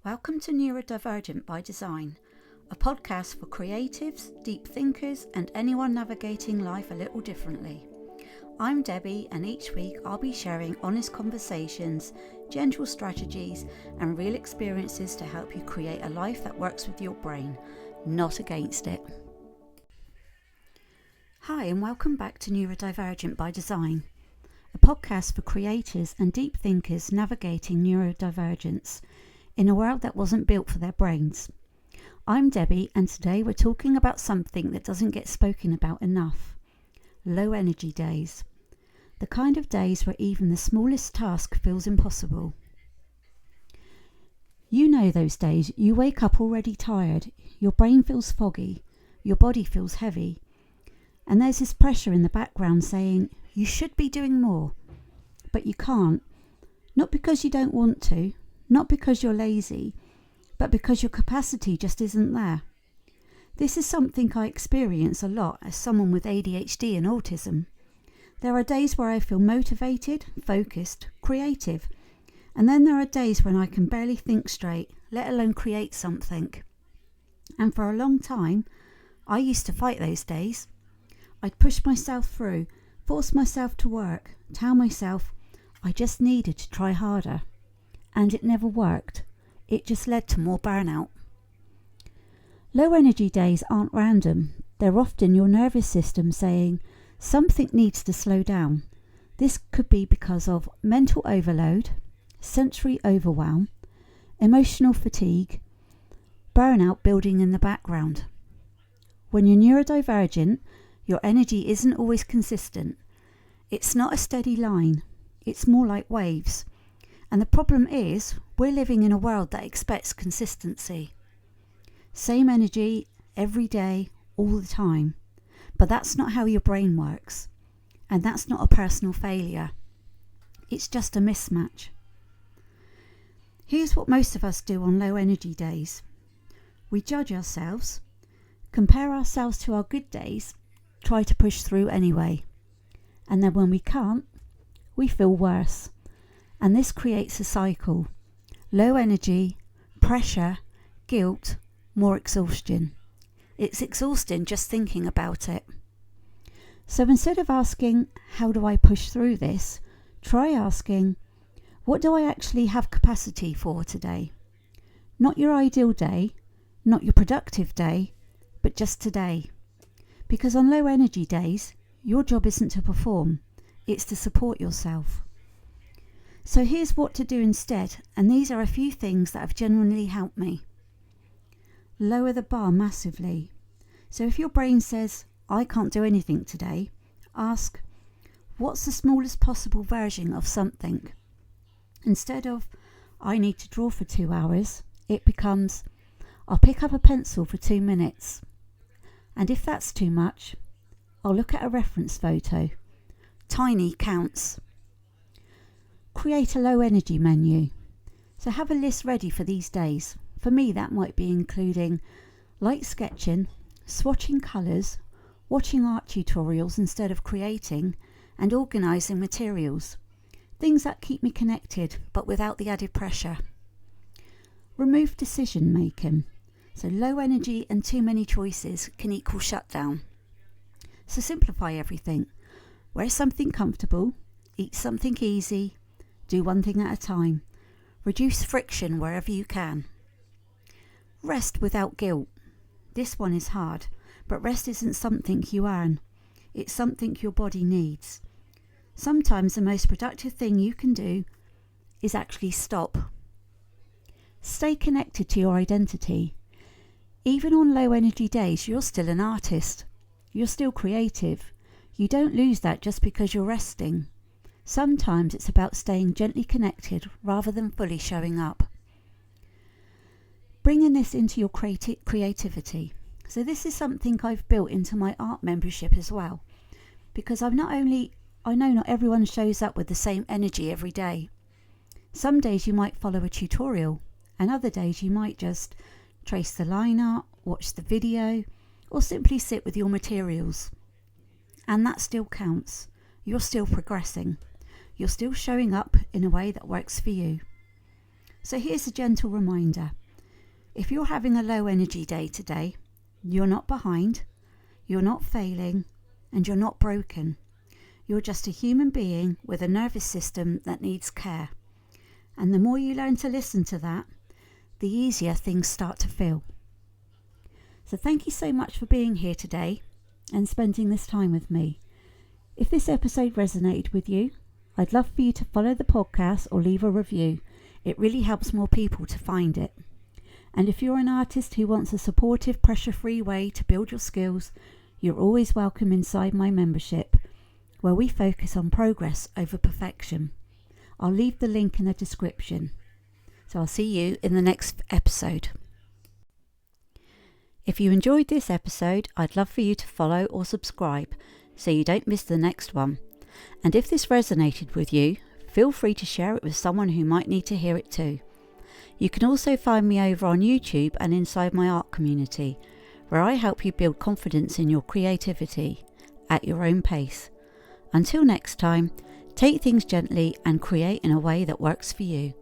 Welcome to NeuroDivergent by Design, a podcast for creatives, deep thinkers, and anyone navigating life a little differently. I'm Debbie, and each week I'll be sharing honest conversations, gentle strategies, and real experiences to help you create a life that works with your brain, not against it. Hi, and welcome back to NeuroDivergent by Design, a podcast for creators and deep thinkers navigating neurodivergence in a world that wasn't built for their brains. I'm Debbie, and today we're talking about something that doesn't get spoken about enough: low energy days. The kind of days where even the smallest task feels impossible. You know those days you wake up already tired, your brain feels foggy, your body feels heavy, and there's this pressure in the background saying you should be doing more, but you can't. Not because you don't want to, not because you're lazy, but because your capacity just isn't there. This is something I experience a lot as someone with ADHD and autism. There are days where I feel motivated, focused, creative, and then there are days when I can barely think straight, let alone create something. And for a long time, I used to fight those days. I'd push myself through, force myself to work, tell myself I just needed to try harder. And it never worked. It just led to more burnout. Low energy days aren't random. They're often your nervous system saying something needs to slow down. This could be because of mental overload, sensory overwhelm, emotional fatigue, burnout building in the background. When you're neurodivergent, your energy isn't always consistent. It's not a steady line. It's more like waves. And the problem is, we're living in a world that expects consistency. Same energy, every day, all the time. But that's not how your brain works. And that's not a personal failure. It's just a mismatch. Here's what most of us do on low energy days. We judge ourselves, compare ourselves to our good days, try to push through anyway. And then when we can't, we feel worse. And this creates a cycle: low energy, pressure, guilt, more exhaustion. It's exhausting just thinking about it. So instead of asking, how do I push through this? Try asking, what do I actually have capacity for today? Not your ideal day, not your productive day, but just today. Because on low energy days, your job isn't to perform, it's to support yourself. So here's what to do instead, and these are a few things that have genuinely helped me. Lower the bar massively. So if your brain says, I can't do anything today, ask, what's the smallest possible version of something? Instead of, I need to draw for 2 hours, it becomes, I'll pick up a pencil for 2 minutes. And if that's too much, I'll look at a reference photo. Tiny counts. Create a low energy menu. So have a list ready for these days. For me, that might be including light sketching, swatching colours, watching art tutorials instead of creating, and organising materials. Things that keep me connected but without the added pressure. Remove decision making. So low energy and too many choices can equal shutdown. So simplify everything. Wear something comfortable, eat something easy, do one thing at a time. Reduce friction wherever you can. Rest without guilt. This one is hard, but rest isn't something you earn. It's something your body needs. Sometimes the most productive thing you can do is actually stop. Stay connected to your identity. Even on low energy days, you're still an artist. You're still creative. You don't lose that just because you're resting. Sometimes it's about staying gently connected rather than fully showing up. Bringing this into your creativity. So this is something I've built into my art membership as well. Because I know not everyone shows up with the same energy every day. Some days you might follow a tutorial, and other days you might just trace the line art, watch the video, or simply sit with your materials. And that still counts. You're still progressing. You're still showing up in a way that works for you. So here's a gentle reminder. If you're having a low energy day today, you're not behind, you're not failing, and you're not broken. You're just a human being with a nervous system that needs care. And the more you learn to listen to that, the easier things start to feel. So thank you so much for being here today and spending this time with me. If this episode resonated with you, I'd love for you to follow the podcast or leave a review. It really helps more people to find it. And if you're an artist who wants a supportive, pressure-free way to build your skills, you're always welcome inside my membership, where we focus on progress over perfection. I'll leave the link in the description. So I'll see you in the next episode. If you enjoyed this episode, I'd love for you to follow or subscribe so you don't miss the next one. And if this resonated with you, feel free to share it with someone who might need to hear it too. You can also find me over on YouTube and inside my art community, where I help you build confidence in your creativity at your own pace. Until next time, take things gently and create in a way that works for you.